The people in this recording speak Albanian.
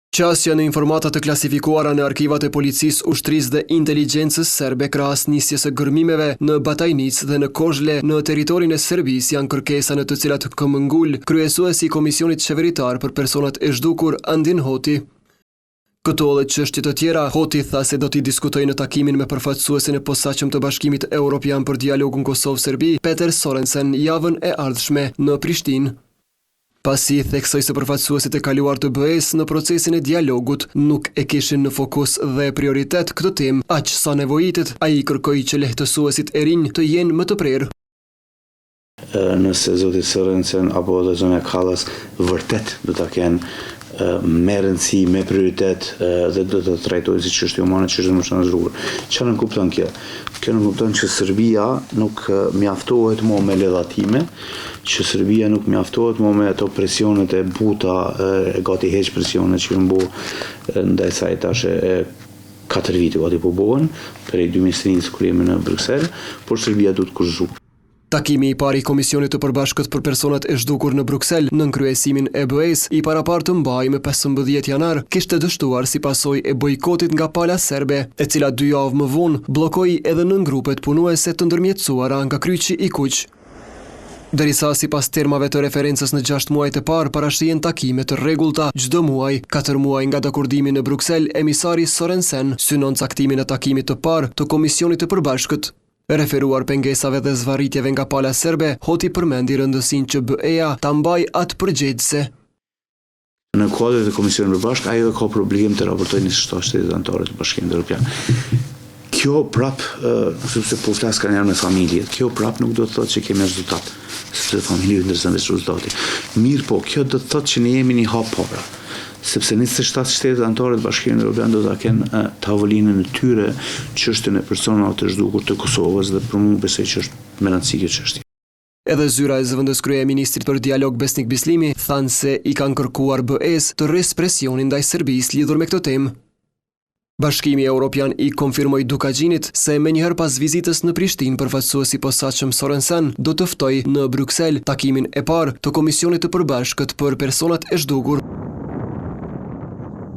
Qasja në informata të klasifikuara në arkivat e policisë, ushtrisë dhe inteligjencës serbe krahas nisjes së gërmimeve në Batajnic dhe në Kozhle në territorin e Serbisë janë kërkesa në të cilat këmbëngul kryesuesi i Komisionit Qeveritar për personat e zhdukur Andin Hoti. Këto dhe çështje të tjera, Hoti tha se do t'i diskutojë në takimin me përfaqësuesin e posaçëm të Bashkimit Evropian për dialogun Kosovë-Serbi, Peter Sorensen, javën e ardhshme në Prishtinë. Pasi theksoi se përfaqësuesit e kaluar të BE-s në procesin e dialogut nuk e kishin në fokus dhe prioritet këtë temë, aq sa nevojitet, ai kërkoi që lehtësuesit e rinj të jenë më të prerë. Nëse zoti Sorensen apo dhe zona Kallas vërtet do ta kenë me rëndësi, me prioritet dhe do të trajtojë si çështje humane, çështje më shumë zhdukur. Çfarë nuk kupton kjo? Kjo nuk kupton që Serbia nuk mjaftohet më me lëdhatime, që Serbia nuk mjaftohet më me ato presionet e buta, gati heq presionet që janë bërë ndaj saj tash 4 vite gati po bëhen, prej 2003 kur jemi në Bruksel, por Serbia duhet kurzhu. Takimi i pari i Komisionit të Përbashkët për personat e zhdukur në Bruksel në kryesimin e BE-s i parapartë mbaj me 15 janar kishte dështuar si pasojë e bojkotit nga pala serbe, e cila 2 javë më vonë bllokoi edhe nën grupet punuese të ndërmjetësuara nga Kryqi i Kuq. Derisa sipas termave të referencës në 6 muajt e parë parashihen takime të rregullta çdo muaj, 4 muaj nga dakordimi në Bruksel, emisari Sorensen synon caktimin e takimit të parë të Komisionit të Përbashkët. Referuar pengesave dhe zvarritjeve nga pala serbe, Hoti përmendi rëndësinë që BE-ja ta mbajë atë përgjegjëse. Në kuadrin e Komisionit Përbashkët, ajo ka problem të raportojë 27 shtetet anëtare të Bashkimit Evropian. Kjo prap, sepse po flas kanë janë me familje, kjo prap nuk do të thotë që kemi rezultat, sepse familjet ndërsa me rezultati. Mirë po, kjo do të thotë që ne jemi një hap popra. Sepse 27 shtetet anëtare të Bashkimit Evropian do ta kenë tavolinën e tyre çështjen e personave të zhdukur të Kosovës dhe për mua besoj që është me rëndësi kjo çështje. Edhe zyra e zëvendës kryeministrit për dialog Besnik Bislimi thanë se i kanë kërkuar BE-s të rresë presionin ndaj Serbisë lidhur me këtë temë. Bashkimi Evropian i konfirmoi Dukagjinit se menjëherë pas vizitës në Prishtinë përfaqësuesi posaçëm Sorensen do të ftojë në Bruksel takimin e parë të Komisionit të Përbashkët për personat e zhdukur.